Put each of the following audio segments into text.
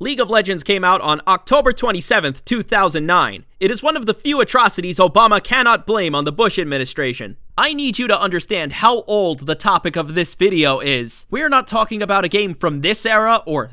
League of Legends came out on October 27th, 2009. It is one of the few atrocities Obama cannot blame on the Bush administration. I need you to understand how old the topic of this video is. We're not talking about a game from this era, or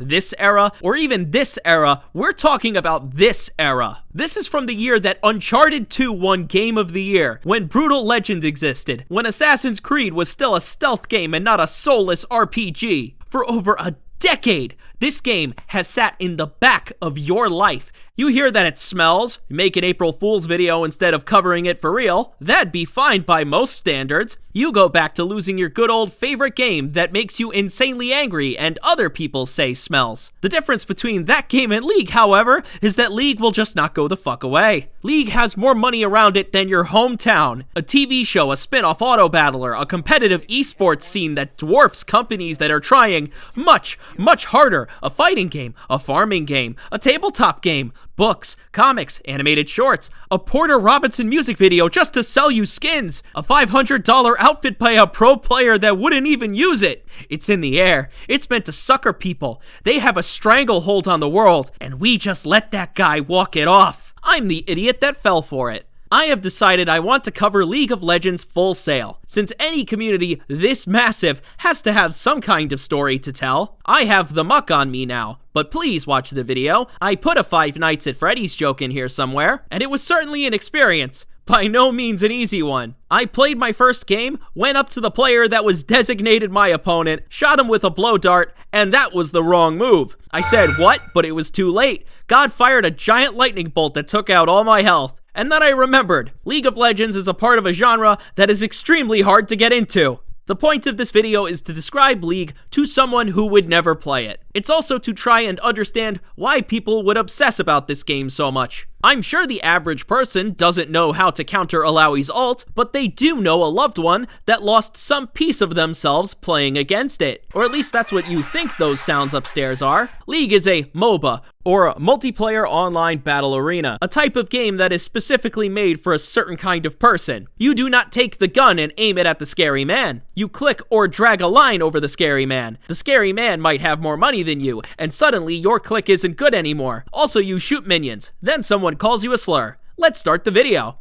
even this era. We're talking about this era. This is from the year that Uncharted 2 won Game of the Year, when Brutal Legend existed, when Assassin's Creed was still a stealth game and not a soulless RPG. For over a decade, this game has sat in the back of your life. You hear that it smells, make an April Fool's video instead of covering it for real. That'd be fine by most standards. You go back to losing your good old favorite game that makes you insanely angry and other people say smells. The difference between that game and League, however, is that League will just not go the fuck away. League has more money around it than your hometown. A TV show, a spin-off auto battler, a competitive esports scene that dwarfs companies that are trying much, much harder. A fighting game, a farming game, a tabletop game, books, comics, animated shorts, a Porter Robinson music video just to sell you skins, a $500 outfit by a pro player that wouldn't even use it. It's in the air. It's meant to sucker people. They have a stranglehold on the world, and we just let that guy walk it off. I'm the idiot that fell for it. I have decided I want to cover League of Legends full sail. Since any community this massive has to have some kind of story to tell, I have the muck on me now. But please watch the video. I put a Five Nights at Freddy's joke in here somewhere, and it was certainly an experience. By no means an easy one. I played my first game, went up to the player that was designated my opponent, shot him with a blow dart, and that was the wrong move. I said what, but it was too late. God fired a giant lightning bolt that took out all my health. And then I remembered, League of Legends is a part of a genre that is extremely hard to get into. The point of this video is to describe League to someone who would never play it. It's also to try and understand why people would obsess about this game so much. I'm sure the average person doesn't know how to counter Alawi's ult, but they do know a loved one that lost some piece of themselves playing against it. Or at least that's what you think those sounds upstairs are. League is a MOBA, or a multiplayer online battle arena, a type of game that is specifically made for a certain kind of person. You do not take the gun and aim it at the scary man. You click or drag a line over the scary man. The scary man might have more money than you, and suddenly your click isn't good anymore. Also, you shoot minions. Then someone calls you a slur. Let's start the video.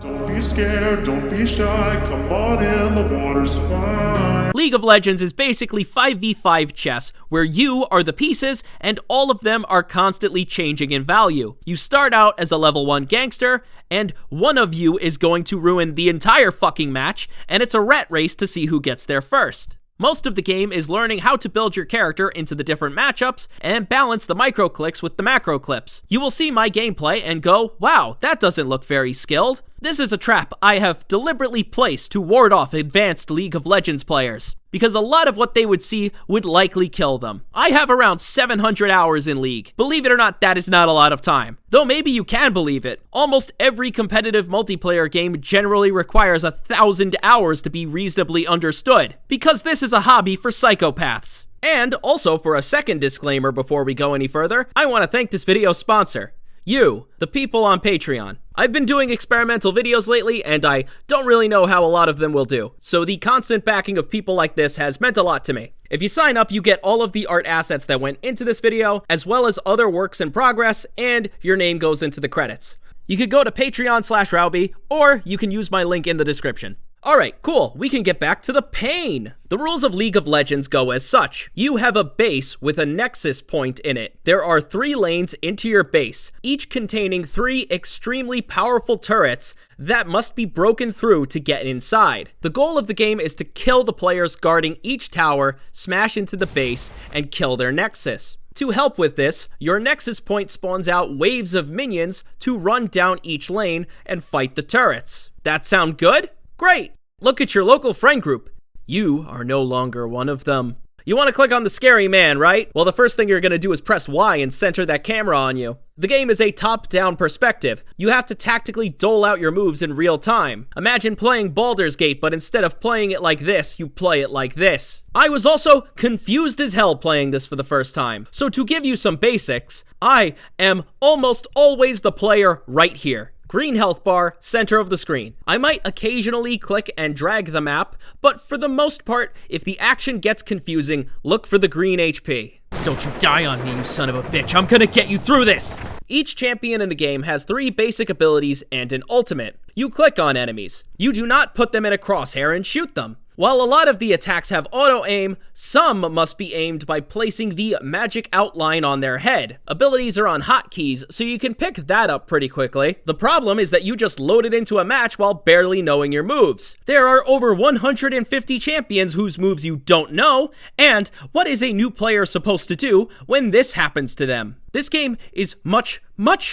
Don't be scared, don't be shy, come on in, the water's fine. League of Legends is basically 5v5 chess, where you are the pieces and all of them are constantly changing in value. You start out as a level 1 gangster, and one of you is going to ruin the entire fucking match, and it's a rat race to see who gets there first. Most of the game is learning how to build your character into the different matchups and balance the micro clicks with the macro clips. You will see my gameplay and go, wow, that doesn't look very skilled. This is a trap I have deliberately placed to ward off advanced League of Legends players, because a lot of what they would see would likely kill them. I have around 700 hours in League. Believe it or not, that is not a lot of time. Though maybe you can believe it. Almost every competitive multiplayer game generally requires 1,000 hours to be reasonably understood, because this is a hobby for psychopaths. And also, for a second disclaimer before we go any further, I want to thank this video's sponsor. You, the people on Patreon. I've been doing experimental videos lately, and I don't really know how a lot of them will do, so the constant backing of people like this has meant a lot to me. If you sign up, you get all of the art assets that went into this video, as well as other works in progress, and your name goes into the credits. You could go to Patreon/Rowby, or you can use my link in the description. Alright, cool, we can get back to the pain. The rules of League of Legends go as such. You have a base with a nexus point in it. There are 3 lanes into your base, each containing 3 extremely powerful turrets that must be broken through to get inside. The goal of the game is to kill the players guarding each tower, smash into the base, and kill their nexus. To help with this, your nexus point spawns out waves of minions to run down each lane and fight the turrets. That sound good? Great! Look at your local friend group. You are no longer one of them. You want to click on the scary man, right? Well, the first thing you're going to do is press Y and center that camera on you. The game is a top-down perspective. You have to tactically dole out your moves in real time. Imagine playing Baldur's Gate, but instead of playing it like this, you play it like this. I was also confused as hell playing this for the first time. So to give you some basics, I am almost always the player right here. Green health bar, center of the screen. I might occasionally click and drag the map, but for the most part, if the action gets confusing, look for the green HP. Don't you die on me, you son of a bitch. I'm gonna get you through this! Each champion in the game has 3 basic abilities and an ultimate. You click on enemies. You do not put them in a crosshair and shoot them. While a lot of the attacks have auto-aim, some must be aimed by placing the magic outline on their head. Abilities are on hotkeys, so you can pick that up pretty quickly. The problem is that you just loaded into a match while barely knowing your moves. There are over 150 champions whose moves you don't know, and what is a new player supposed to do when this happens to them? This game is much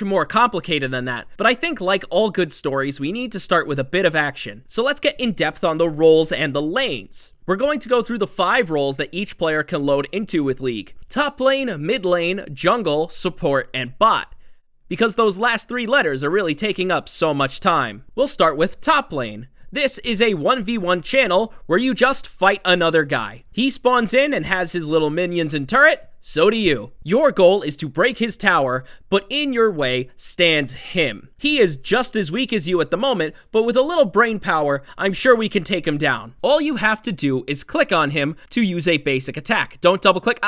more complicated than that, but I think like all good stories, we need to start with a bit of action. So let's get in depth on the roles and the lanes. We're going to go through the 5 roles that each player can load into with League. Top lane, mid lane, jungle, support, and bot. Because those last 3 letters are really taking up so much time. We'll start with top lane. This is a 1v1 channel where you just fight another guy. He spawns in and has his little minions and turret, so do you. Your goal is to break his tower, but in your way stands him. He is just as weak as you at the moment, but with a little brain power, I'm sure we can take him down. All you have to do is click on him to use a basic attack. Don't double click,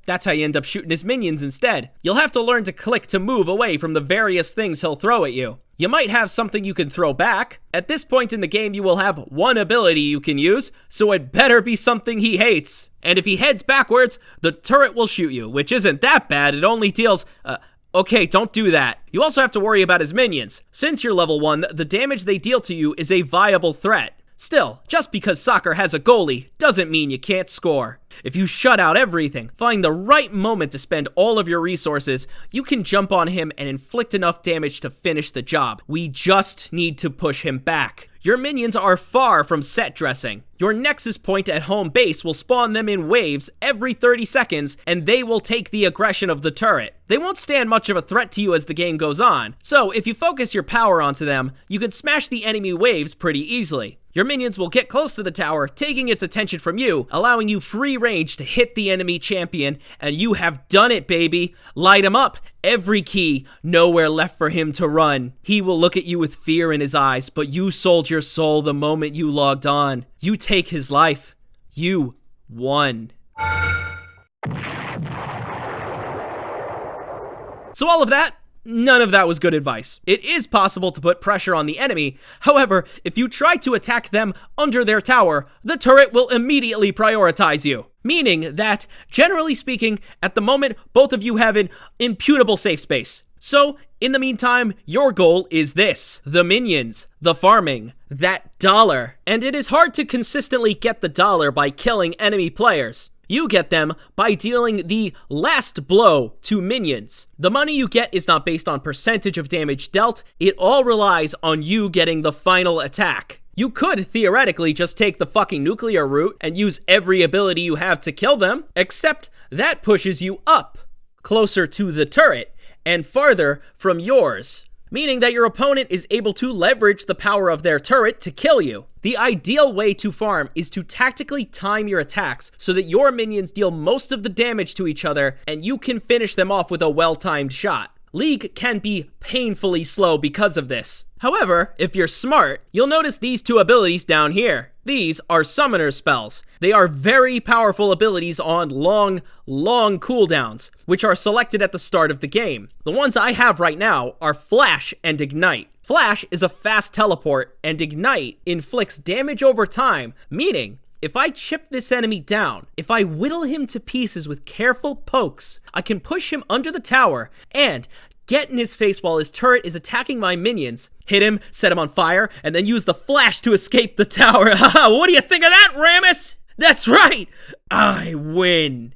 that's how you end up shooting his minions instead. You'll have to learn to click to move away from the various things he'll throw at you. You might have something you can throw back. At this point in the game, you will have 1 ability you can use, so it better be something he hates. And if he heads backwards, the turret will shoot you, which isn't that bad. It only deals, okay, don't do that. You also have to worry about his minions. Since you're level 1, the damage they deal to you is a viable threat. Still, just because soccer has a goalie doesn't mean you can't score. If you shut out everything, find the right moment to spend all of your resources, you can jump on him and inflict enough damage to finish the job. We just need to push him back. Your minions are far from set dressing. Your nexus point at home base will spawn them in waves every 30 seconds, and they will take the aggression of the turret. They won't stand much of a threat to you as the game goes on, so if you focus your power onto them, you can smash the enemy waves pretty easily. Your minions will get close to the tower, taking its attention from you, allowing you free range to hit the enemy champion, and you have done it, baby. Light him up. Every key, nowhere left for him to run. He will look at you with fear in his eyes, but you sold your soul the moment you logged on. You take his life. You won. So all of that? None of that was good advice. It is possible to put pressure on the enemy. However, if you try to attack them under their tower, the turret will immediately prioritize you. Meaning that, generally speaking, at the moment, both of you have an imputable safe space. So, in the meantime, your goal is this: the minions, the farming, that dollar. And it is hard to consistently get the dollar by killing enemy players. You get them by dealing the last blow to minions. The money you get is not based on percentage of damage dealt, it all relies on you getting the final attack. You could theoretically just take the fucking nuclear route and use every ability you have to kill them, except that pushes you up, closer to the turret, and farther from yours. Meaning that your opponent is able to leverage the power of their turret to kill you. The ideal way to farm is to tactically time your attacks so that your minions deal most of the damage to each other and you can finish them off with a well-timed shot. League can be painfully slow because of this. However, if you're smart, you'll notice these 2 abilities down here. These are summoner spells. They are very powerful abilities on long cooldowns, which are selected at the start of the game. The ones I have right now are Flash and Ignite. Flash is a fast teleport, and Ignite inflicts damage over time, meaning if I chip this enemy down, if I whittle him to pieces with careful pokes, I can push him under the tower and get in his face while his turret is attacking my minions, hit him, set him on fire, and then use the flash to escape the tower. Haha, what do you think of that, Rammus? That's right, I win.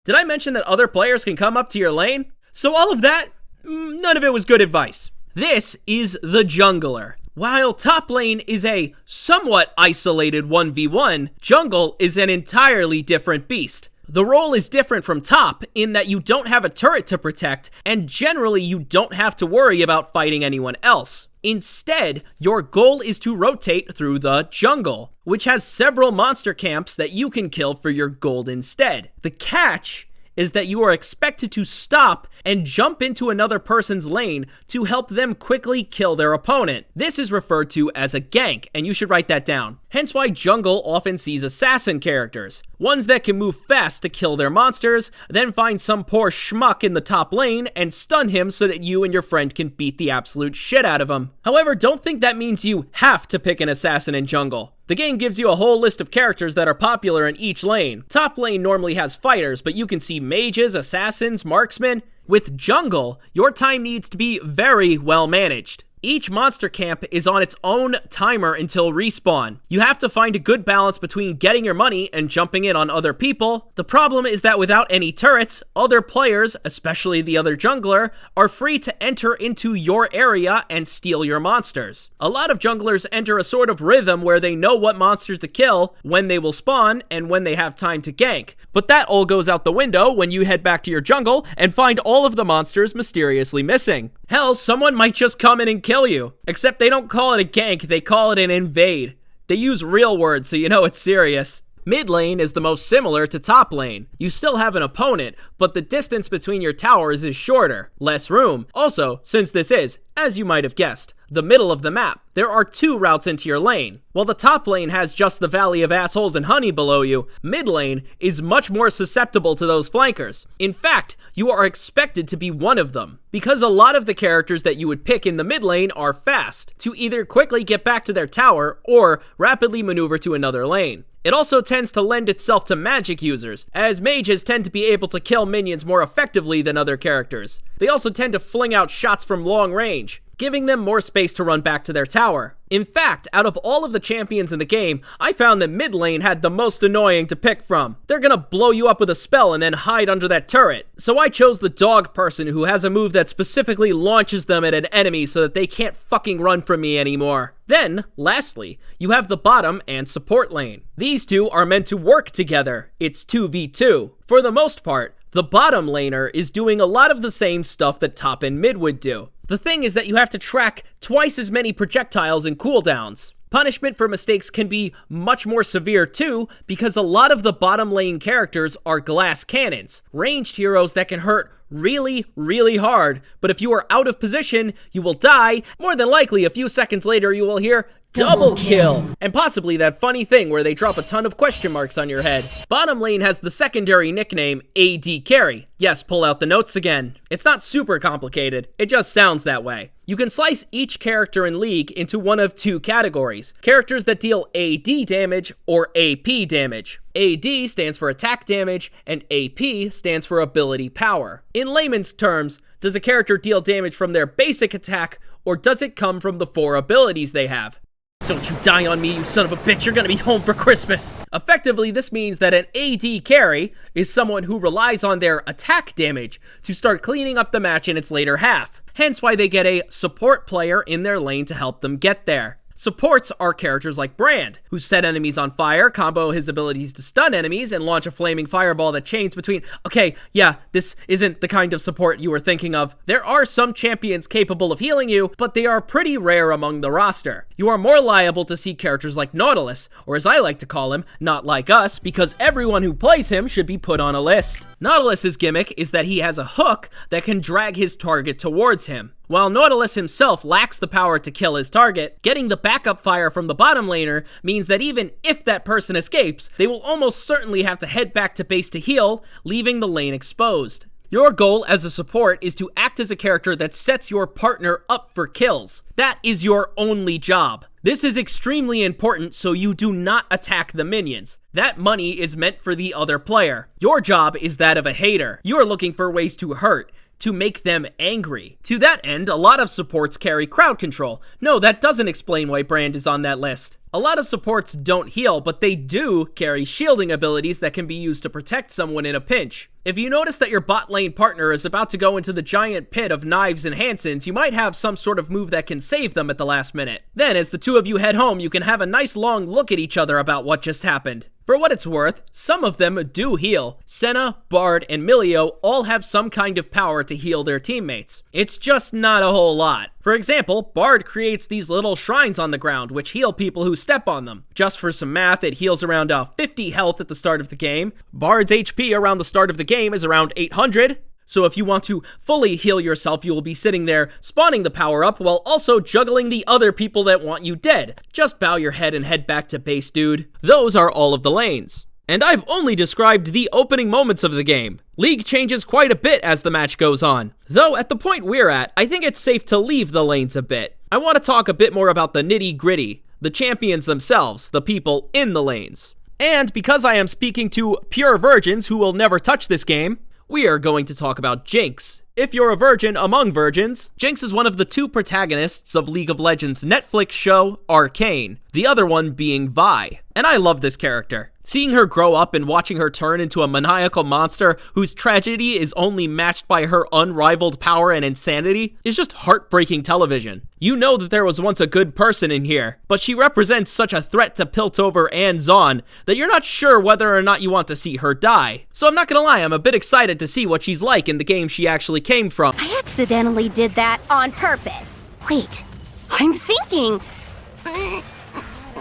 Did I mention that other players can come up to your lane? So all of that, none of it was good advice. This is the jungler. While top lane is a somewhat isolated 1v1, jungle is an entirely different beast. The role is different from top in that you don't have a turret to protect, and generally you don't have to worry about fighting anyone else. Instead, your goal is to rotate through the jungle, which has several monster camps that you can kill for your gold instead. The catch is that you are expected to stop and jump into another person's lane to help them quickly kill their opponent. This is referred to as a gank, and you should write that down. Hence why jungle often sees assassin characters. Ones that can move fast to kill their monsters, then find some poor schmuck in the top lane and stun him so that you and your friend can beat the absolute shit out of him. However, don't think that means you have to pick an assassin in jungle. The game gives you a whole list of characters that are popular in each lane. Top lane normally has fighters, but you can see mages, assassins, marksmen. With jungle, your time needs to be very well managed. Each monster camp is on its own timer until respawn. You have to find a good balance between getting your money and jumping in on other people. The problem is that without any turrets, other players, especially the other jungler, are free to enter into your area and steal your monsters. A lot of junglers enter a sort of rhythm where they know what monsters to kill, when they will spawn, and when they have time to gank. But that all goes out the window when you head back to your jungle and find all of the monsters mysteriously missing. Hell, someone might just come in and kill you. Except they don't call it a gank, they call it an invade. They use real words so you know it's serious. Mid lane is the most similar to top lane. You still have an opponent, but the distance between your towers is shorter, less room. Also, since this is, as you might have guessed, the middle of the map, there are 2 routes into your lane. While the top lane has just the Valley of Assholes and Honey below you, mid lane is much more susceptible to those flankers. In fact, you are expected to be one of them, because a lot of the characters that you would pick in the mid lane are fast, to either quickly get back to their tower or rapidly maneuver to another lane. It also tends to lend itself to magic users, as mages tend to be able to kill minions more effectively than other characters. They also tend to fling out shots from long range, giving them more space to run back to their tower. In fact, out of all of the champions in the game, I found that mid lane had the most annoying to pick from. They're gonna blow you up with a spell and then hide under that turret. So I chose the dog person who has a move that specifically launches them at an enemy so that they can't fucking run from me anymore. Then, lastly, you have the bottom and support lane. These two are meant to work together. It's 2v2. For the most part, the bottom laner is doing a lot of the same stuff that top and mid would do. The thing is that you have to track twice as many projectiles and cooldowns. Punishment for mistakes can be much more severe too, because a lot of the bottom lane characters are glass cannons, ranged heroes that can hurt really, really hard, but if you are out of position, you will die. More than likely, a few seconds later, you will hear double kill, and possibly that funny thing where they drop a ton of question marks on your head. Bottom lane has the secondary nickname AD Carry. Yes, pull out the notes again. It's not super complicated, it just sounds that way. You can slice each character in League into one of 2 categories. Characters that deal AD damage or AP damage. AD stands for attack damage, and AP stands for ability power. In layman's terms, does a character deal damage from their basic attack, or does it come from the 4 abilities they have? Don't you die on me, you son of a bitch, you're gonna be home for Christmas! Effectively, this means that an AD carry is someone who relies on their attack damage to start cleaning up the match in its later half. Hence why they get a support player in their lane to help them get there. Supports are characters like Brand, who set enemies on fire, combo his abilities to stun enemies, and launch a flaming fireball that chains between... Okay, yeah, this isn't the kind of support you were thinking of. There are some champions capable of healing you, but they are pretty rare among the roster. You are more liable to see characters like Nautilus, or as I like to call him, Not Like Us, because everyone who plays him should be put on a list. Nautilus's gimmick is that he has a hook that can drag his target towards him. While Nautilus himself lacks the power to kill his target, getting the backup fire from the bottom laner means that even if that person escapes, they will almost certainly have to head back to base to heal, leaving the lane exposed. Your goal as a support is to act as a character that sets your partner up for kills. That is your only job. This is extremely important so you do not attack the minions. That money is meant for the other player. Your job is that of a hater. You are looking for ways to hurt, to make them angry. To that end, a lot of supports carry crowd control. No, that doesn't explain why Brand is on that list. A lot of supports don't heal, but they do carry shielding abilities that can be used to protect someone in a pinch. If you notice that your bot lane partner is about to go into the giant pit of knives and Hansons, you might have some sort of move that can save them at the last minute. Then, as the two of you head home, you can have a nice long look at each other about what just happened. For what it's worth, some of them do heal. Senna, Bard, and Milio all have some kind of power to heal their teammates. It's just not a whole lot. For example, Bard creates these little shrines on the ground which heal people who step on them. Just for some math, it heals around 50 health at the start of the game. Bard's HP around the start of the game is around 800. So if you want to fully heal yourself, you will be sitting there spawning the power-up while also juggling the other people that want you dead. Just bow your head and head back to base, dude. Those are all of the lanes. And I've only described the opening moments of the game. League changes quite a bit as the match goes on. Though at the point we're at, I think it's safe to leave the lanes a bit. I want to talk a bit more about the nitty-gritty, the champions themselves, the people in the lanes. And because I am speaking to pure virgins who will never touch this game, we are going to talk about Jinx. If you're a virgin among virgins, Jinx is one of the two protagonists of League of Legends' Netflix show, Arcane, the other one being Vi. And I love this character. Seeing her grow up and watching her turn into a maniacal monster whose tragedy is only matched by her unrivaled power and insanity is just heartbreaking television. You know that there was once a good person in here, but she represents such a threat to Piltover and Zaun that you're not sure whether or not you want to see her die. So I'm not gonna lie, I'm a bit excited to see what she's like in the game she actually came from. I accidentally did that on purpose. Wait, I'm thinking.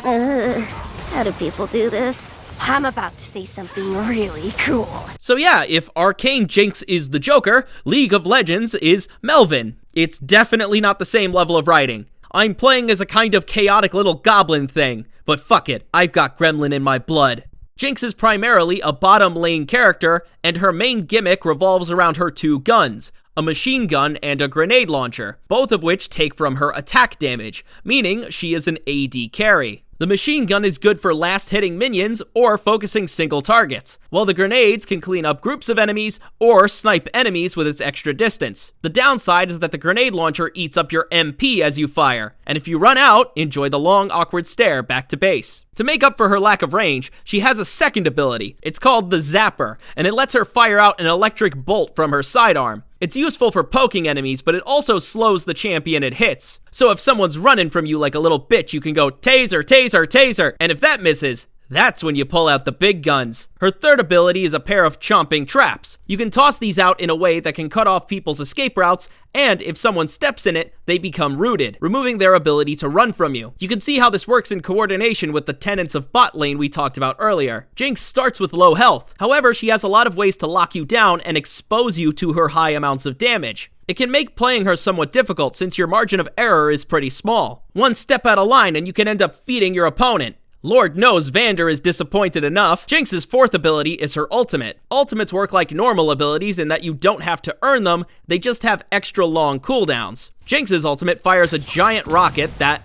How do people do this? I'm about to say something really cool. So yeah, if Arcane Jinx is the Joker, League of Legends is Melvin. It's definitely not the same level of writing. I'm playing as a kind of chaotic little goblin thing, but fuck it, I've got gremlin in my blood. Jinx is primarily a bottom lane character, and her main gimmick revolves around her two guns, a machine gun and a grenade launcher, both of which take from her attack damage, meaning she is an AD carry. The machine gun is good for last-hitting minions or focusing single targets, while the grenades can clean up groups of enemies or snipe enemies with its extra distance. The downside is that the grenade launcher eats up your MP as you fire, and if you run out, enjoy the long, awkward stare back to base. To make up for her lack of range, she has a second ability. It's called the Zapper, and it lets her fire out an electric bolt from her sidearm. It's useful for poking enemies, but it also slows the champion it hits. So if someone's running from you like a little bitch, you can go taser, taser, taser, and if that misses, that's when you pull out the big guns. Her third ability is a pair of chomping traps. You can toss these out in a way that can cut off people's escape routes, and if someone steps in it, they become rooted, removing their ability to run from you. You can see how this works in coordination with the tenets of bot lane we talked about earlier. Jinx starts with low health. However, she has a lot of ways to lock you down and expose you to her high amounts of damage. It can make playing her somewhat difficult since your margin of error is pretty small. One step out of line and you can end up feeding your opponent. Lord knows Vander is disappointed enough. Jinx's fourth ability is her ultimate. Ultimates work like normal abilities in that you don't have to earn them, they just have extra long cooldowns. Jinx's ultimate fires a giant rocket that...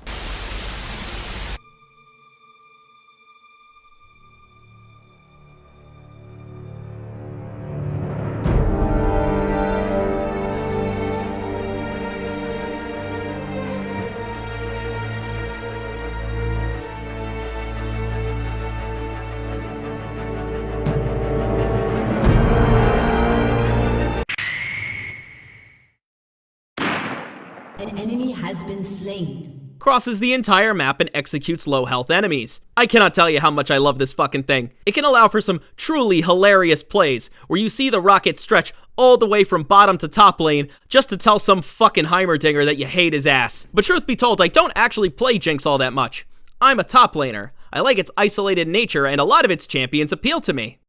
An enemy has been slain. crosses the entire map and executes low health enemies. I cannot tell you how much I love this fucking thing. It can allow for some truly hilarious plays, where you see the rocket stretch all the way from bottom to top lane, just to tell some fucking Heimerdinger that you hate his ass. But truth be told, I don't actually play Jinx all that much. I'm a top laner. I like its isolated nature, and a lot of its champions appeal to me.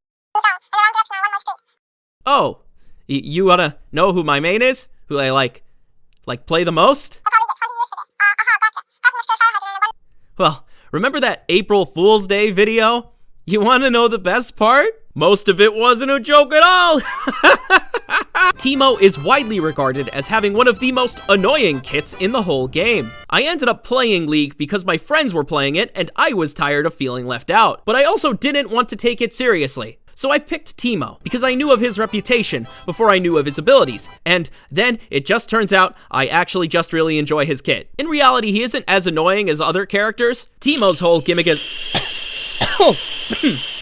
Oh, you wanna know who my main is? Who I like play the most? Well, remember that April Fool's Day video? You wanna know the best part? Most of it wasn't a joke at all! Teemo is widely regarded as having one of the most annoying kits in the whole game. I ended up playing League because my friends were playing it and I was tired of feeling left out. But I also didn't want to take it seriously. So I picked Teemo because I knew of his reputation before I knew of his abilities. And then it just turns out I actually just really enjoy his kit. In reality, he isn't as annoying as other characters. Teemo's whole gimmick is...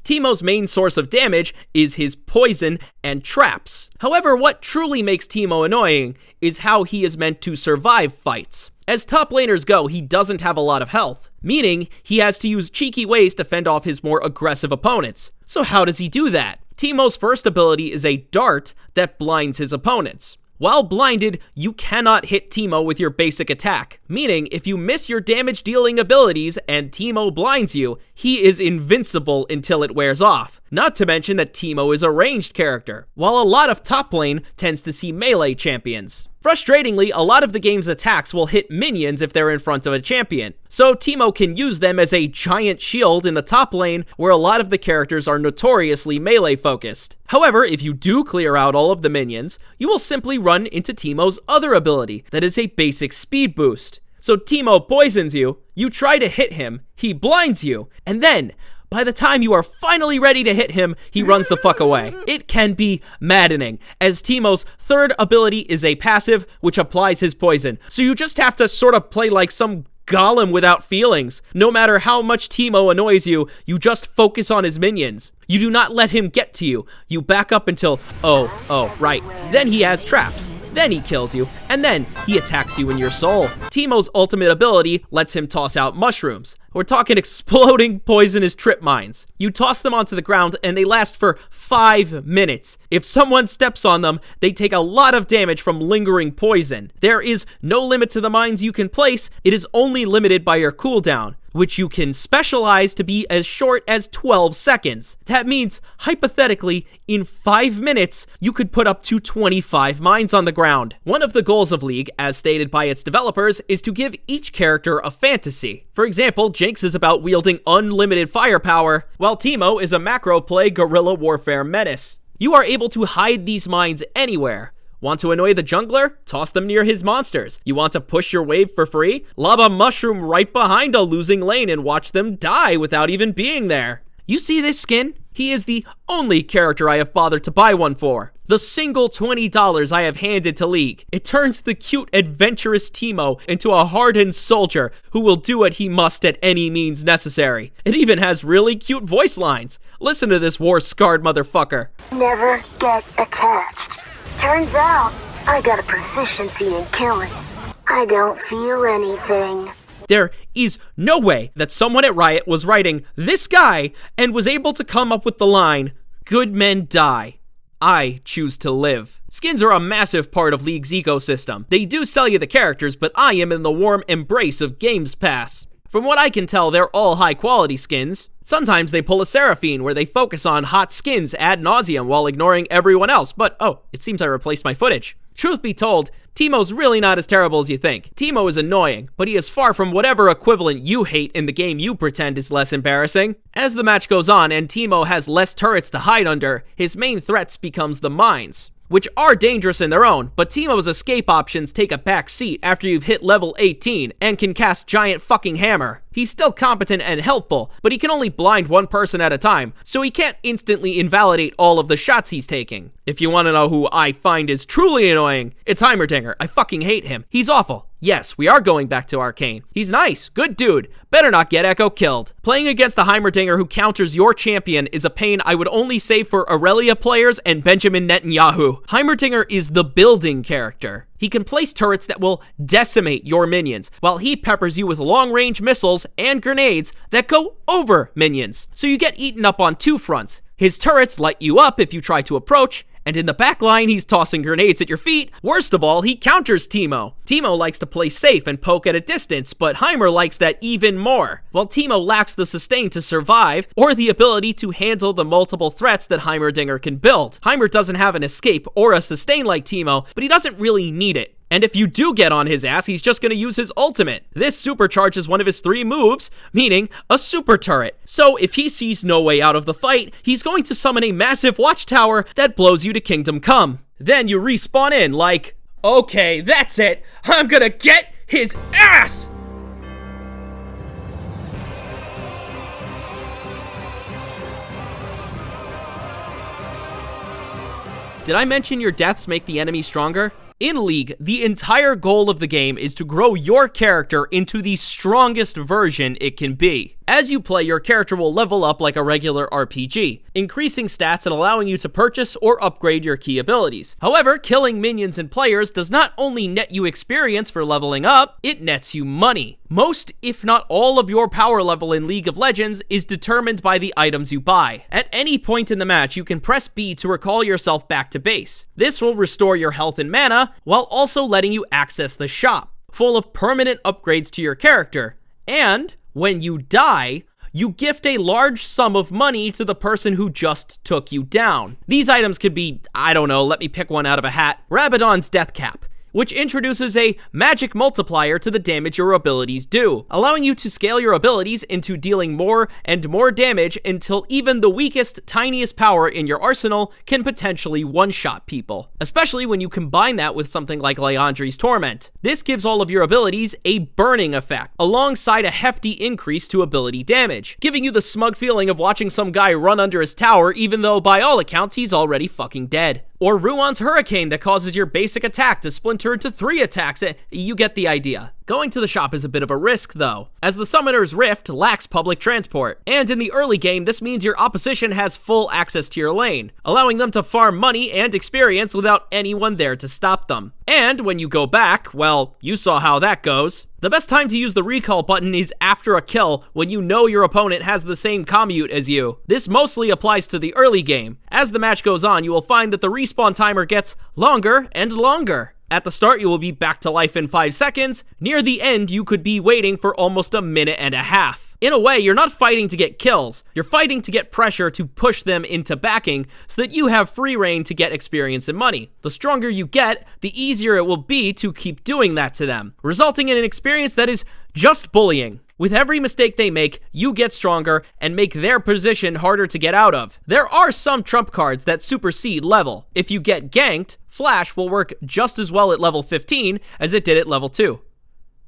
Teemo's main source of damage is his poison and traps. However, what truly makes Teemo annoying is how he is meant to survive fights. As top laners go, he doesn't have a lot of health, meaning he has to use cheeky ways to fend off his more aggressive opponents. So how does he do that? Teemo's first ability is a dart that blinds his opponents. While blinded, you cannot hit Teemo with your basic attack, meaning if you miss your damage dealing abilities and Teemo blinds you, he is invincible until it wears off. Not to mention that Teemo is a ranged character, while a lot of top lane tends to see melee champions. Frustratingly, a lot of the game's attacks will hit minions if they're in front of a champion, so Teemo can use them as a giant shield in the top lane where a lot of the characters are notoriously melee focused. However, if you do clear out all of the minions, you will simply run into Teemo's other ability that is a basic speed boost. So Teemo poisons you, you try to hit him, he blinds you, and then by the time you are finally ready to hit him, he runs the fuck away. It can be maddening, as Teemo's third ability is a passive, which applies his poison. So you just have to sort of play like some golem without feelings. No matter how much Teemo annoys you, you just focus on his minions. You do not let him get to you. You back up until, oh, right. Then he has traps. Then he kills you, and then he attacks you in your soul. Teemo's ultimate ability lets him toss out mushrooms. We're talking exploding poisonous trip mines. You toss them onto the ground and they last for 5 minutes. If someone steps on them, they take a lot of damage from lingering poison. There is no limit to the mines you can place. It is only limited by your cooldown, which you can specialize to be as short as 12 seconds. That means, hypothetically, in 5 minutes, you could put up to 25 mines on the ground. One of the goals of League, as stated by its developers, is to give each character a fantasy. For example, Jinx is about wielding unlimited firepower, while Teemo is a macro play guerrilla warfare menace. You are able to hide these mines anywhere. Want to annoy the jungler? Toss them near his monsters. You want to push your wave for free? Lob a mushroom right behind a losing lane and watch them die without even being there. You see this skin? He is the only character I have bothered to buy one for. The single $20 I have handed to League. It turns the cute, adventurous Teemo into a hardened soldier who will do what he must at any means necessary. It even has really cute voice lines. Listen to this war-scarred motherfucker. Never get attached. Turns out, I got a proficiency in killing. I don't feel anything. There is no way that someone at Riot was writing this guy and was able to come up with the line, "Good men die. I choose to live." Skins are a massive part of League's ecosystem. They do sell you the characters, but I am in the warm embrace of Games Pass. From what I can tell, they're all high-quality skins. Sometimes they pull a Seraphine where they focus on hot skins ad nauseum while ignoring everyone else, but oh, it seems I replaced my footage. Truth be told, Teemo's really not as terrible as you think. Teemo is annoying, but he is far from whatever equivalent you hate in the game you pretend is less embarrassing. As the match goes on and Teemo has less turrets to hide under, his main threats becomes the mines, which are dangerous in their own, but Teemo's escape options take a back seat after you've hit level 18 and can cast Giant Fucking Hammer. He's still competent and helpful, but he can only blind one person at a time, so he can't instantly invalidate all of the shots he's taking. If you want to know who I find is truly annoying, it's Heimerdinger. I fucking hate him. He's awful. Yes, we are going back to Arcane. He's nice, good dude. Better not get Echo killed. Playing against a Heimerdinger who counters your champion is a pain I would only save for Aurelia players and Benjamin Netanyahu. Heimerdinger is the building character. He can place turrets that will decimate your minions, while he peppers you with long-range missiles and grenades that go over minions. So you get eaten up on two fronts. His turrets light you up if you try to approach, and in the backline, he's tossing grenades at your feet. Worst of all, he counters Teemo. Teemo likes to play safe and poke at a distance, but Heimer likes that even more. While Teemo lacks the sustain to survive, or the ability to handle the multiple threats that Heimerdinger can build. Heimer doesn't have an escape or a sustain like Teemo, but he doesn't really need it. And if you do get on his ass, he's just going to use his ultimate. This supercharges one of his 3 moves, meaning a super turret. So if he sees no way out of the fight, he's going to summon a massive watchtower that blows you to Kingdom Come. Then you respawn in like, okay, that's it. I'm gonna get his ass! Did I mention your deaths make the enemy stronger? In League, the entire goal of the game is to grow your character into the strongest version it can be. As you play, your character will level up like a regular RPG, increasing stats and allowing you to purchase or upgrade your key abilities. However, killing minions and players does not only net you experience for leveling up, it nets you money. Most, if not all, of your power level in League of Legends is determined by the items you buy. At any point in the match, you can press B to recall yourself back to base. This will restore your health and mana, while also letting you access the shop, full of permanent upgrades to your character. And when you die, you gift a large sum of money to the person who just took you down. These items could be, I don't know, let me pick one out of a hat, Rabadon's Death Cap, which introduces a magic multiplier to the damage your abilities do, allowing you to scale your abilities into dealing more and more damage until even the weakest, tiniest power in your arsenal can potentially one-shot people, especially when you combine that with something like Leandri's Torment. This gives all of your abilities a burning effect, alongside a hefty increase to ability damage, giving you the smug feeling of watching some guy run under his tower even though by all accounts he's already fucking dead. Or Ruon's Hurricane that causes your basic attack to splinter into 3 attacks. You get the idea. Going to the shop is a bit of a risk though, as the Summoner's Rift lacks public transport, and in the early game this means your opposition has full access to your lane, allowing them to farm money and experience without anyone there to stop them. And when you go back, well, you saw how that goes. The best time to use the recall button is after a kill, when you know your opponent has the same commute as you. This mostly applies to the early game. As the match goes on, you will find that the respawn timer gets longer and longer. At the start, you will be back to life in 5 seconds. Near the end, you could be waiting for almost a minute and a half. In a way, you're not fighting to get kills. You're fighting to get pressure to push them into backing so that you have free reign to get experience and money. The stronger you get, the easier it will be to keep doing that to them, resulting in an experience that is just bullying. With every mistake they make, you get stronger and make their position harder to get out of. There are some trump cards that supersede level. If you get ganked, Flash will work just as well at level 15 as it did at level 2.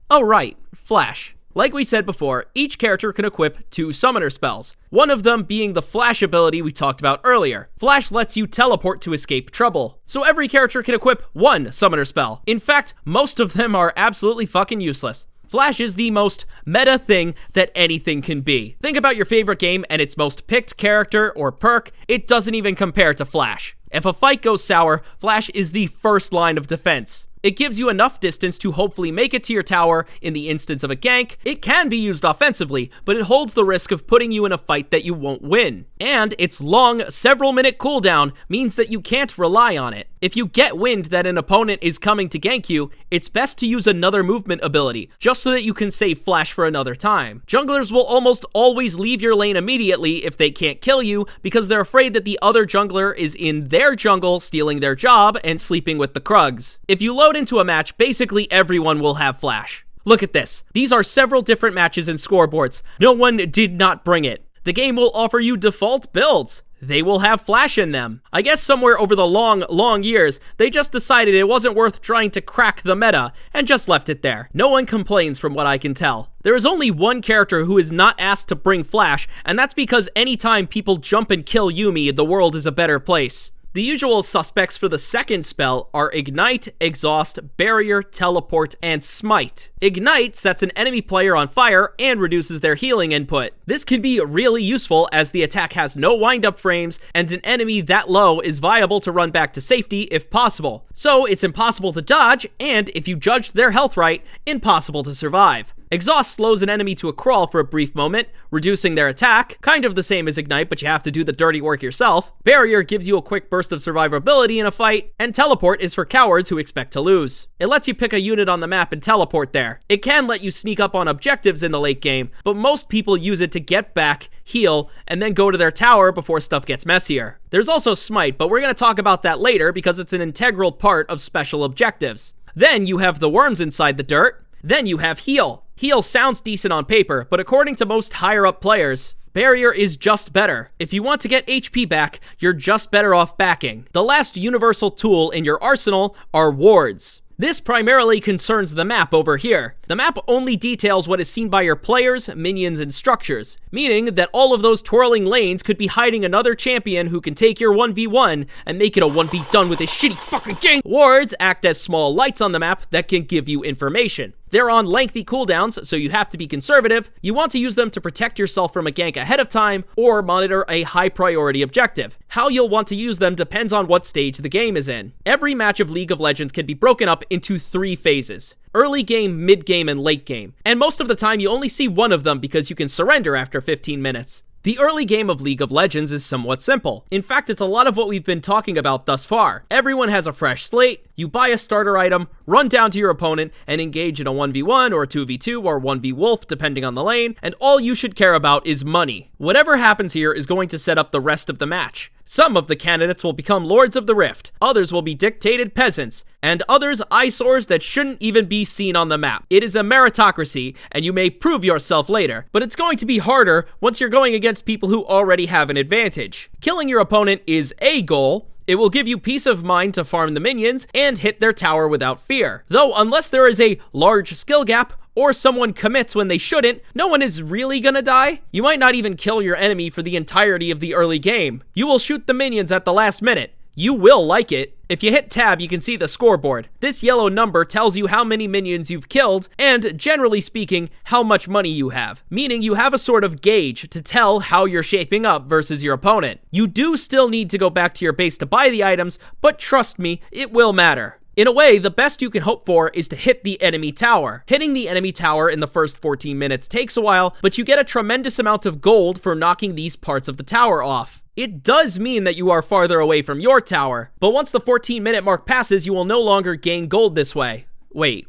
Oh right, Flash. Like we said before, each character can equip 2 summoner spells, one of them being the Flash ability we talked about earlier. Flash lets you teleport to escape trouble, so every character can equip 1 summoner spell. In fact, most of them are absolutely fucking useless. Flash is the most meta thing that anything can be. Think about your favorite game and its most picked character or perk, it doesn't even compare to Flash. If a fight goes sour, Flash is the first line of defense. It gives you enough distance to hopefully make it to your tower in the instance of a gank. It can be used offensively, but it holds the risk of putting you in a fight that you won't win. And its long, several-minute cooldown means that you can't rely on it. If you get wind that an opponent is coming to gank you, it's best to use another movement ability, just so that you can save Flash for another time. Junglers will almost always leave your lane immediately if they can't kill you, because they're afraid that the other jungler is in their jungle stealing their job and sleeping with the Krugs. If you load into a match, basically everyone will have Flash. Look at this. These are several different matches and scoreboards. No one did not bring it. The game will offer you default builds. They will have Flash in them. I guess somewhere over the long years, they just decided it wasn't worth trying to crack the meta and just left it there. No one complains from what I can tell. There is only one character who is not asked to bring Flash, and that's because anytime people jump and kill Yuumi, the world is a better place. The usual suspects for the second spell are Ignite, Exhaust, Barrier, Teleport, and Smite. Ignite sets an enemy player on fire and reduces their healing input. This can be really useful as the attack has no wind-up frames, and an enemy that low is viable to run back to safety if possible. So it's impossible to dodge, and if you judged their health right, impossible to survive. Exhaust slows an enemy to a crawl for a brief moment, reducing their attack, kind of the same as Ignite, but you have to do the dirty work yourself. Barrier gives you a quick burst of survivability in a fight, and Teleport is for cowards who expect to lose. It lets you pick a unit on the map and teleport there. It can let you sneak up on objectives in the late game, but most people use it to get back, heal, and then go to their tower before stuff gets messier. There's also Smite, but we're going to talk about that later because it's an integral part of special objectives. Then you have the worms inside the dirt. Then you have Heal. Heal sounds decent on paper, but according to most higher up players, Barrier is just better. If you want to get HP back, you're just better off backing. The last universal tool in your arsenal are wards. This primarily concerns the map over here. The map only details what is seen by your players, minions, and structures, meaning that all of those twirling lanes could be hiding another champion who can take your 1v1 and make it a 1v done with this shitty fucking game. Wards act as small lights on the map that can give you information. They're on lengthy cooldowns, so you have to be conservative. You want to use them to protect yourself from a gank ahead of time, or monitor a high priority objective. How you'll want to use them depends on what stage the game is in. Every match of League of Legends can be broken up into 3 phases: early game, mid game, and late game. And most of the time you only see one of them because you can surrender after 15 minutes. The early game of League of Legends is somewhat simple. In fact, it's a lot of what we've been talking about thus far. Everyone has a fresh slate, you buy a starter item, run down to your opponent, and engage in a 1v1 or 2v2 or 1v-wolf depending on the lane, and all you should care about is money. Whatever happens here is going to set up the rest of the match. Some of the candidates will become Lords of the Rift, others will be dictated peasants, and others eyesores that shouldn't even be seen on the map. It is a meritocracy, and you may prove yourself later, but it's going to be harder once you're going against people who already have an advantage. Killing your opponent is a goal. It will give you peace of mind to farm the minions and hit their tower without fear. Though, unless there is a large skill gap, or someone commits when they shouldn't, no one is really gonna die. You might not even kill your enemy for the entirety of the early game. You will shoot the minions at the last minute. You will like it. If you hit tab, you can see the scoreboard. This yellow number tells you how many minions you've killed, and generally speaking, how much money you have. Meaning you have a sort of gauge to tell how you're shaping up versus your opponent. You do still need to go back to your base to buy the items, but trust me, it will matter. In a way, the best you can hope for is to hit the enemy tower. Hitting the enemy tower in the first 14 minutes takes a while, but you get a tremendous amount of gold for knocking these parts of the tower off. It does mean that you are farther away from your tower, but once the 14-minute mark passes, you will no longer gain gold this way. Wait.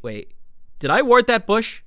Did I ward that bush?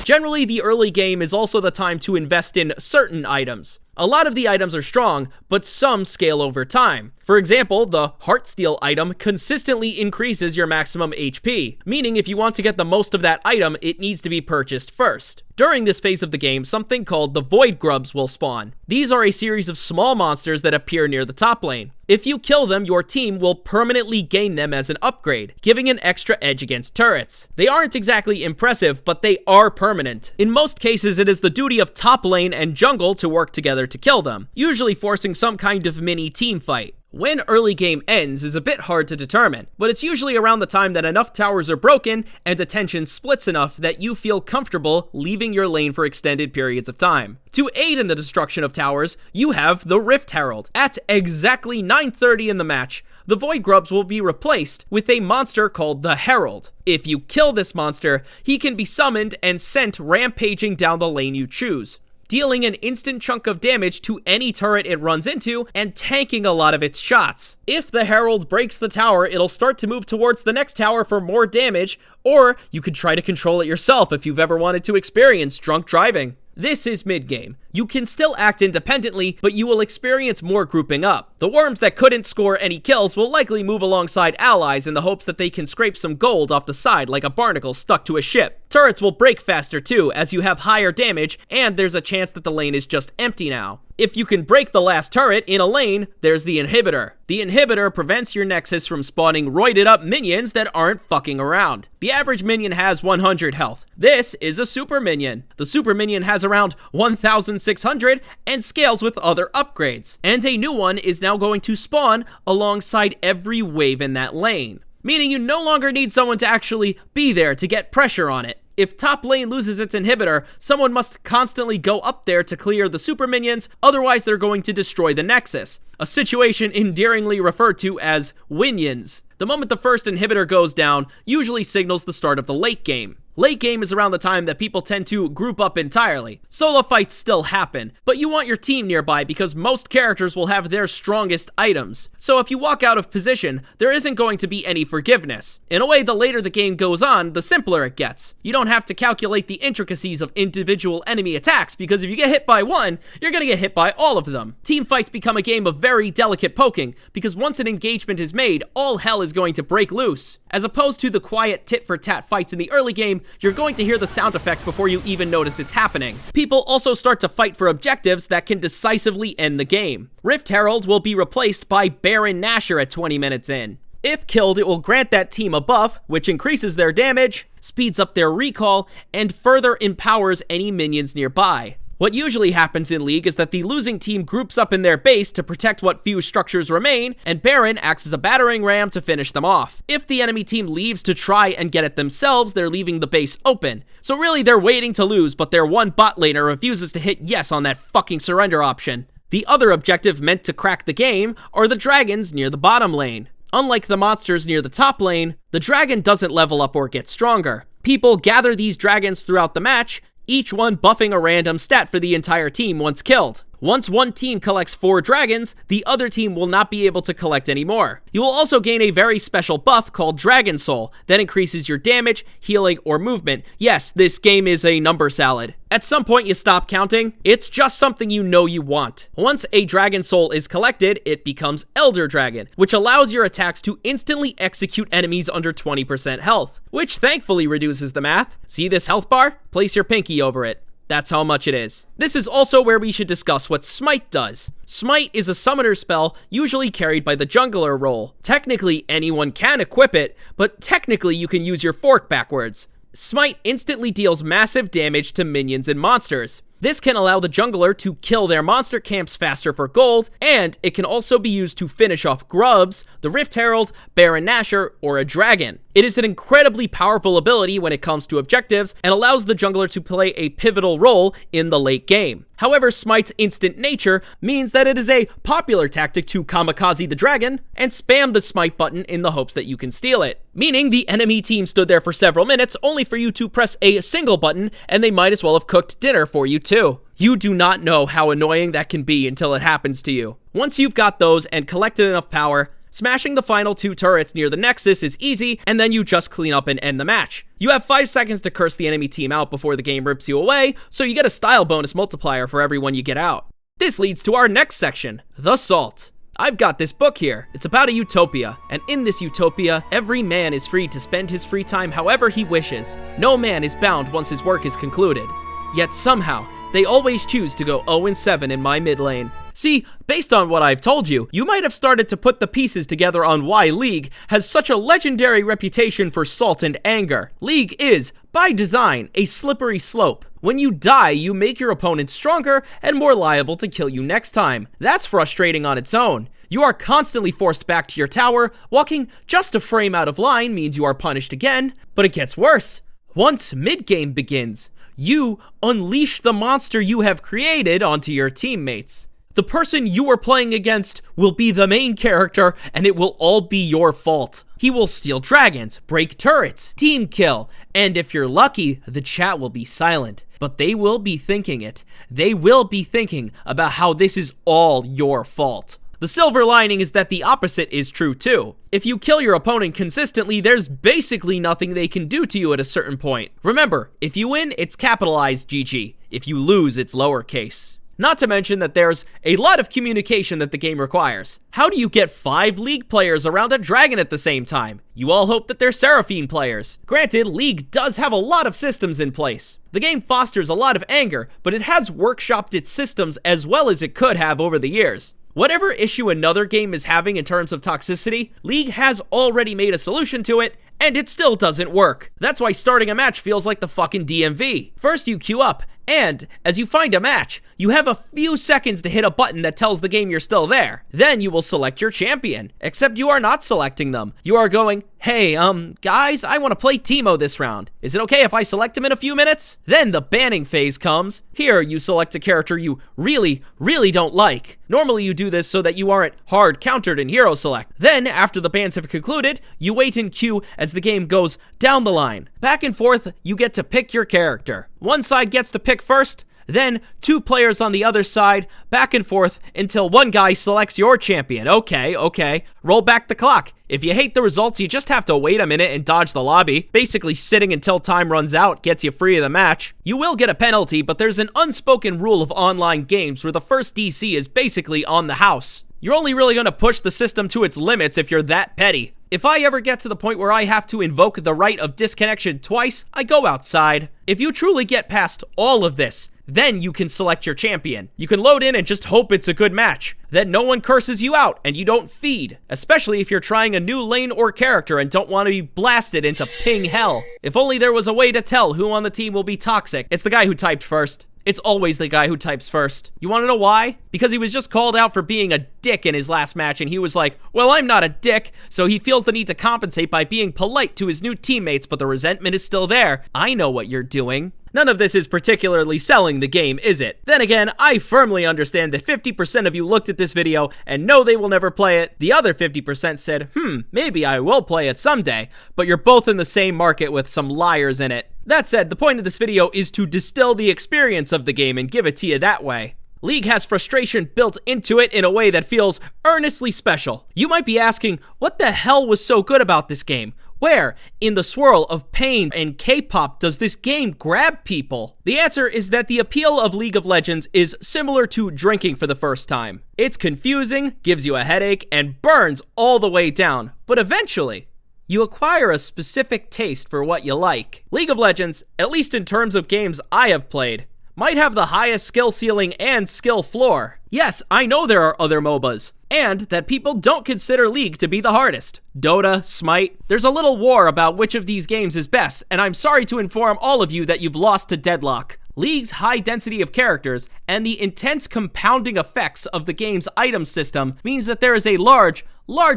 Generally, the early game is also the time to invest in certain items. A lot of the items are strong, but some scale over time. For example, the Heartsteel item consistently increases your maximum HP, meaning if you want to get the most of that item, it needs to be purchased first. During this phase of the game, something called the Void Grubs will spawn. These are a series of small monsters that appear near the top lane. If you kill them, your team will permanently gain them as an upgrade, giving an extra edge against turrets. They aren't exactly impressive, but they are permanent. In most cases, it is the duty of top lane and jungle to work together to kill them, usually forcing some kind of mini team fight. When early game ends is a bit hard to determine, but it's usually around the time that enough towers are broken and attention splits enough that you feel comfortable leaving your lane for extended periods of time. To aid in the destruction of towers, you have the Rift Herald. At exactly 9:30 in the match, the Void Grubs will be replaced with a monster called the Herald. If you kill this monster, he can be summoned and sent rampaging down the lane you choose, dealing an instant chunk of damage to any turret it runs into and tanking a lot of its shots. If the Herald breaks the tower, it'll start to move towards the next tower for more damage, or you could try to control it yourself if you've ever wanted to experience drunk driving. This is mid-game. You can still act independently, but you will experience more grouping up. The worms that couldn't score any kills will likely move alongside allies in the hopes that they can scrape some gold off the side like a barnacle stuck to a ship. Turrets will break faster too, as you have higher damage, and there's a chance that the lane is just empty now. If you can break the last turret in a lane, there's the inhibitor. The inhibitor prevents your nexus from spawning roided up minions that aren't fucking around. The average minion has 100 health. This is a super minion. The super minion has around 1,600 and scales with other upgrades. And a new one is now going to spawn alongside every wave in that lane, meaning you no longer need someone to actually be there to get pressure on it. If top lane loses its inhibitor, someone must constantly go up there to clear the super minions, otherwise they're going to destroy the nexus. A situation endearingly referred to as winions. The moment the first inhibitor goes down, usually signals the start of the late game. Late game is around the time that people tend to group up entirely. Solo fights still happen, but you want your team nearby because most characters will have their strongest items. So if you walk out of position, there isn't going to be any forgiveness. In a way, the later the game goes on, the simpler it gets. You don't have to calculate the intricacies of individual enemy attacks because if you get hit by one, you're gonna get hit by all of them. Team fights become a game of very delicate poking because once an engagement is made, all hell is going to break loose. As opposed to the quiet tit-for-tat fights in the early game, you're going to hear the sound effect before you even notice it's happening. People also start to fight for objectives that can decisively end the game. Rift Herald will be replaced by Baron Nashor at 20 minutes in. If killed, it will grant that team a buff, which increases their damage, speeds up their recall, and further empowers any minions nearby. What usually happens in League is that the losing team groups up in their base to protect what few structures remain, and Baron acts as a battering ram to finish them off. If the enemy team leaves to try and get it themselves, they're leaving the base open. So really they're waiting to lose, but their one bot laner refuses to hit yes on that fucking surrender option. The other objective meant to crack the game are the dragons near the bottom lane. Unlike the monsters near the top lane, the dragon doesn't level up or get stronger. People gather these dragons throughout the match, each one buffing a random stat for the entire team once killed. Once one team collects 4 dragons, the other team will not be able to collect any more. You will also gain a very special buff called Dragon Soul that increases your damage, healing, or movement. Yes, this game is a number salad. At some point you stop counting, it's just something you know you want. Once a Dragon Soul is collected, it becomes Elder Dragon, which allows your attacks to instantly execute enemies under 20% health, which thankfully reduces the math. See this health bar? Place your pinky over it. That's how much it is. This is also where we should discuss what Smite does. Smite is a summoner spell usually carried by the jungler role. Technically, anyone can equip it, but technically you can use your fork backwards. Smite instantly deals massive damage to minions and monsters. This can allow the jungler to kill their monster camps faster for gold, and it can also be used to finish off grubs, the Rift Herald, Baron Nashor, or a dragon. It is an incredibly powerful ability when it comes to objectives, and allows the jungler to play a pivotal role in the late game. However, Smite's instant nature means that it is a popular tactic to kamikaze the dragon and spam the Smite button in the hopes that you can steal it. Meaning the enemy team stood there for several minutes only for you to press a single button, and they might as well have cooked dinner for you too. You do not know how annoying that can be until it happens to you. Once you've got those and collected enough power, smashing the final 2 turrets near the Nexus is easy, and then you just clean up and end the match. You have 5 seconds to curse the enemy team out before the game rips you away, so you get a style bonus multiplier for everyone you get out. This leads to our next section, the Salt. I've got this book here. It's about a utopia, and in this utopia, every man is free to spend his free time however he wishes. No man is bound once his work is concluded. Yet somehow, they always choose to go 0-7 in my mid lane. See, based on what I've told you, you might have started to put the pieces together on why League has such a legendary reputation for salt and anger. League is, by design, a slippery slope. When you die, you make your opponent stronger and more liable to kill you next time. That's frustrating on its own. You are constantly forced back to your tower. Walking just a frame out of line means you are punished again, but it gets worse. Once mid-game begins, you unleash the monster you have created onto your teammates. The person you are playing against will be the main character, and it will all be your fault. He will steal dragons, break turrets, team kill, and if you're lucky, the chat will be silent. But they will be thinking it. They will be thinking about how this is all your fault. The silver lining is that the opposite is true too. If you kill your opponent consistently, there's basically nothing they can do to you at a certain point. Remember, if you win, it's capitalized GG. If you lose, it's lowercase. Not to mention that there's a lot of communication that the game requires. How do you get 5 League players around a dragon at the same time? You all hope that they're Seraphine players. Granted, League does have a lot of systems in place. The game fosters a lot of anger, but it has workshopped its systems as well as it could have over the years. Whatever issue another game is having in terms of toxicity, League has already made a solution to it, and it still doesn't work. That's why starting a match feels like the fucking DMV. First you queue up, and as you find a match, you have a few seconds to hit a button that tells the game you're still there. Then you will select your champion, except you are not selecting them. You are going, hey, guys, I want to play Teemo this round. Is it okay if I select him in a few minutes? Then the banning phase comes. Here, you select a character you really don't like. Normally you do this so that you aren't hard countered in hero select. Then, after the bans have concluded, you wait in queue as the game goes down the line. Back and forth, you get to pick your character. One side gets to pick first, then 2 players on the other side, back and forth until one guy selects your champion. Okay, roll back the clock. If you hate the results, you just have to wait a minute and dodge the lobby. Basically, sitting until time runs out gets you free of the match. You will get a penalty, but there's an unspoken rule of online games where the first DC is basically on the house. You're only really going to push the system to its limits if you're that petty. If I ever get to the point where I have to invoke the right of disconnection twice, I go outside. If you truly get past all of this, then you can select your champion. You can load in and just hope it's a good match. Then no one curses you out and you don't feed, especially if you're trying a new lane or character and don't want to be blasted into ping hell. If only there was a way to tell who on the team will be toxic. It's the guy who typed first. It's always the guy who types first. You want to know why? Because he was just called out for being a dick in his last match, and he was like, well, I'm not a dick, so he feels the need to compensate by being polite to his new teammates, but the resentment is still there. I know what you're doing. None of this is particularly selling the game, is it? Then again, I firmly understand that 50% of you looked at this video and know they will never play it. The other 50% said, maybe I will play it someday, but you're both in the same market with some liars in it. That said, the point of this video is to distill the experience of the game and give it to you that way. League has frustration built into it in a way that feels earnestly special. You might be asking, what the hell was so good about this game? Where, in the swirl of pain and K-pop, does this game grab people? The answer is that the appeal of League of Legends is similar to drinking for the first time. It's confusing, gives you a headache, and burns all the way down. But eventually, you acquire a specific taste for what you like. League of Legends, at least in terms of games I have played, might have the highest skill ceiling and skill floor. Yes, I know there are other MOBAs, and that people don't consider League to be the hardest. Dota, Smite, there's a little war about which of these games is best, and I'm sorry to inform all of you that you've lost to deadlock. League's high density of characters and the intense compounding effects of the game's item system means that there is a large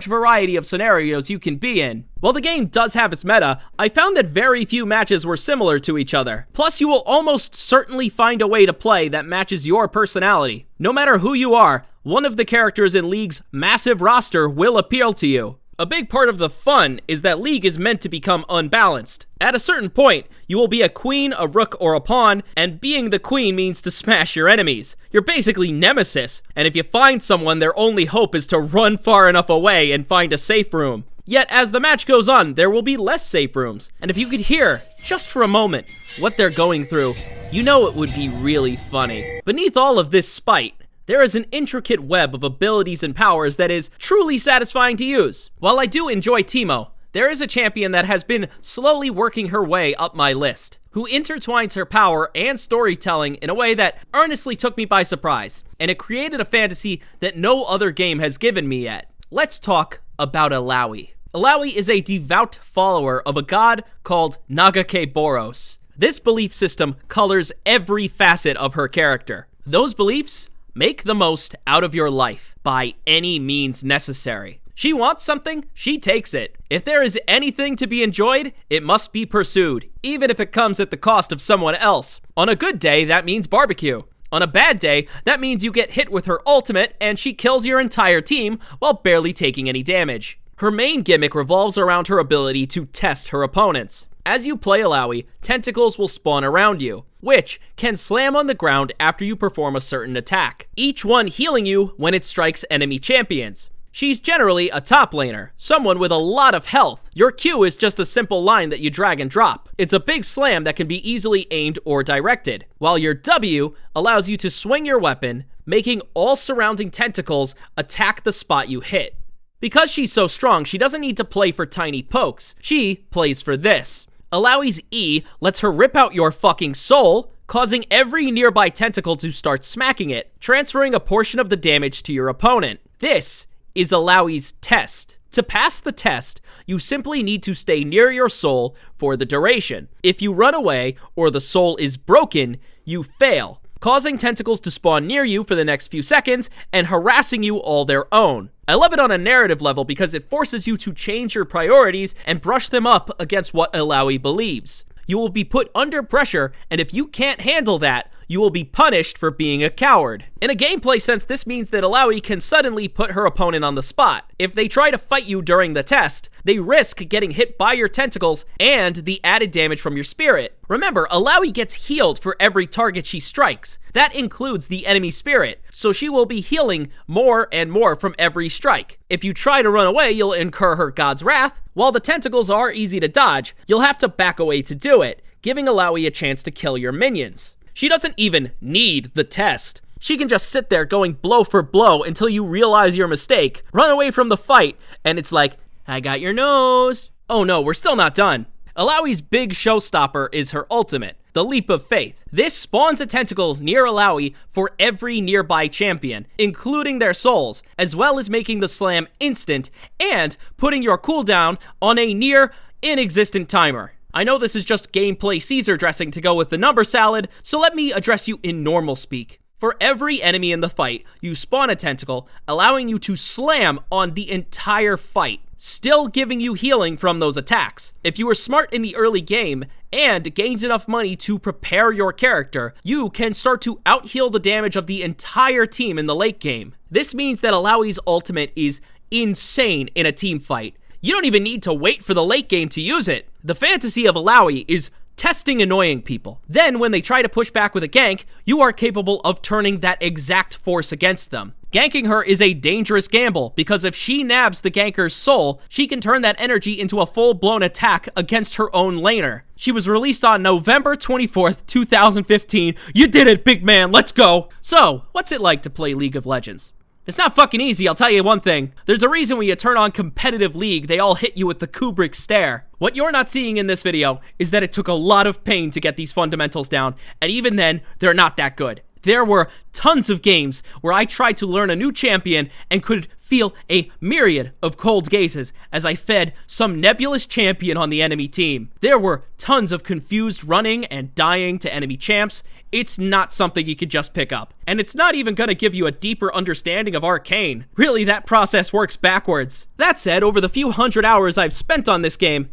variety of scenarios you can be in. While the game does have its meta, I found that very few matches were similar to each other. Plus, you will almost certainly find a way to play that matches your personality. No matter who you are, one of the characters in League's massive roster will appeal to you. A big part of the fun is that League is meant to become unbalanced. At a certain point, you will be a queen, a rook, or a pawn, and being the queen means to smash your enemies. You're basically nemesis, and if you find someone, their only hope is to run far enough away and find a safe room. Yet, as the match goes on, there will be less safe rooms, and if you could hear, just for a moment, what they're going through, you know it would be really funny. Beneath all of this spite, there is an intricate web of abilities and powers that is truly satisfying to use. While I do enjoy Teemo, there is a champion that has been slowly working her way up my list, who intertwines her power and storytelling in a way that earnestly took me by surprise, and it created a fantasy that no other game has given me yet. Let's talk about Illaoi. Illaoi is a devout follower of a god called Nagake Boros. This belief system colors every facet of her character. Those beliefs: make the most out of your life by any means necessary. She wants something, she takes it. If there is anything to be enjoyed, it must be pursued, even if it comes at the cost of someone else. On a good day, that means barbecue. On a bad day, that means you get hit with her ultimate and she kills your entire team while barely taking any damage. Her main gimmick revolves around her ability to test her opponents. As you play Illaoi, tentacles will spawn around you, which can slam on the ground after you perform a certain attack, each one healing you when it strikes enemy champions. She's generally a top laner, someone with a lot of health. Your Q is just a simple line that you drag and drop. It's a big slam that can be easily aimed or directed, while your W allows you to swing your weapon, making all surrounding tentacles attack the spot you hit. Because she's so strong, she doesn't need to play for tiny pokes. She plays for this. Illaoi's E lets her rip out your fucking soul, causing every nearby tentacle to start smacking it, transferring a portion of the damage to your opponent. This is Illaoi's test. To pass the test, you simply need to stay near your soul for the duration. If you run away or the soul is broken, you fail, causing tentacles to spawn near you for the next few seconds and harassing you all their own. I love it on a narrative level because it forces you to change your priorities and brush them up against what Illaoi believes. You will be put under pressure, and if you can't handle that, you will be punished for being a coward. In a gameplay sense, this means that Illaoi can suddenly put her opponent on the spot. If they try to fight you during the test, they risk getting hit by your tentacles and the added damage from your spirit. Remember, Illaoi gets healed for every target she strikes. That includes the enemy spirit, so she will be healing more and more from every strike. If you try to run away, you'll incur her god's wrath. While the tentacles are easy to dodge, you'll have to back away to do it, giving Illaoi a chance to kill your minions. She doesn't even need the test. She can just sit there going blow for blow until you realize your mistake, run away from the fight, and it's like, I got your nose. Oh no, we're still not done. Illaoi's big showstopper is her ultimate, the Leap of Faith. This spawns a tentacle near Illaoi for every nearby champion, including their souls, as well as making the slam instant and putting your cooldown on a near inexistent timer. I know this is just gameplay Caesar dressing to go with the number salad, so let me address you in normal speak. For every enemy in the fight, you spawn a tentacle, allowing you to slam on the entire fight, still giving you healing from those attacks. If you were smart in the early game and gained enough money to prepare your character, you can start to out-heal the damage of the entire team in the late game. This means that Alawi's ultimate is insane in a team fight. You don't even need to wait for the late game to use it. The fantasy of Alawi is testing annoying people. Then, when they try to push back with a gank, you are capable of turning that exact force against them. Ganking her is a dangerous gamble, because if she nabs the ganker's soul, she can turn that energy into a full-blown attack against her own laner. She was released on November 24th, 2015. You did it, big man, let's go! So, what's it like to play League of Legends? It's not fucking easy, I'll tell you one thing. There's a reason when you turn on competitive League, they all hit you with the Kubrick stare. What you're not seeing in this video is that it took a lot of pain to get these fundamentals down, and even then, they're not that good. There were tons of games where I tried to learn a new champion and could feel a myriad of cold gazes as I fed some nebulous champion on the enemy team. There were tons of confused running and dying to enemy champs. It's not something you could just pick up. And it's not even gonna give you a deeper understanding of Arcane. Really, that process works backwards. That said, over the few hundred hours I've spent on this game,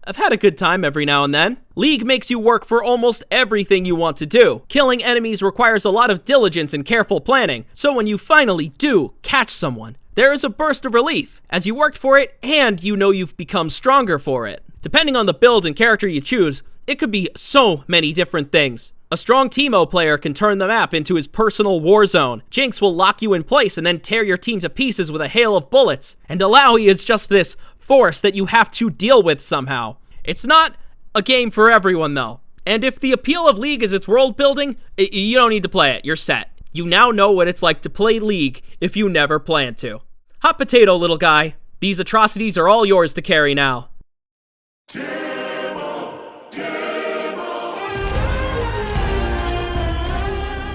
I've had a good time every now and then. League makes you work for almost everything you want to do. Killing enemies requires a lot of diligence and careful planning, so when you finally do catch someone, there is a burst of relief, as you worked for it and you know you've become stronger for it. Depending on the build and character you choose, it could be so many different things. A strong Teemo player can turn the map into his personal war zone. Jinx will lock you in place and then tear your team to pieces with a hail of bullets. And Alawi is just this force that you have to deal with somehow. It's not a game for everyone though. And if the appeal of League is its world building, you don't need to play it, you're set. You now know what it's like to play League if you never plan to. Hot potato, little guy. These atrocities are all yours to carry now.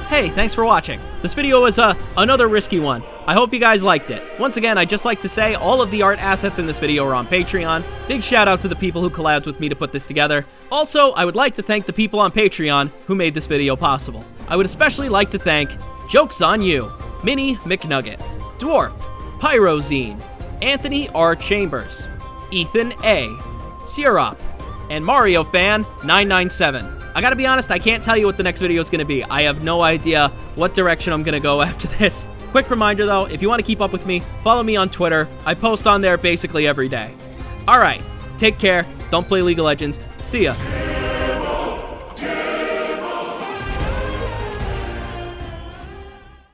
Hey, thanks for watching. This video was another risky one. I hope you guys liked it. Once again, I'd just like to say all of the art assets in this video are on Patreon. Big shout out to the people who collabed with me to put this together. Also, I would like to thank the people on Patreon who made this video possible. I would especially like to thank Jokes on You, Minnie McNugget, Dwarp, Pyrozine, Anthony R. Chambers, Ethan A., Syrup, and Mario Fan 997. I gotta be honest, I can't tell you what the next video is gonna be. I have no idea what direction I'm gonna go after this. Quick reminder though, if you want to keep up with me, follow me on Twitter. I post on there basically every day. Alright, take care, don't play League of Legends, see ya.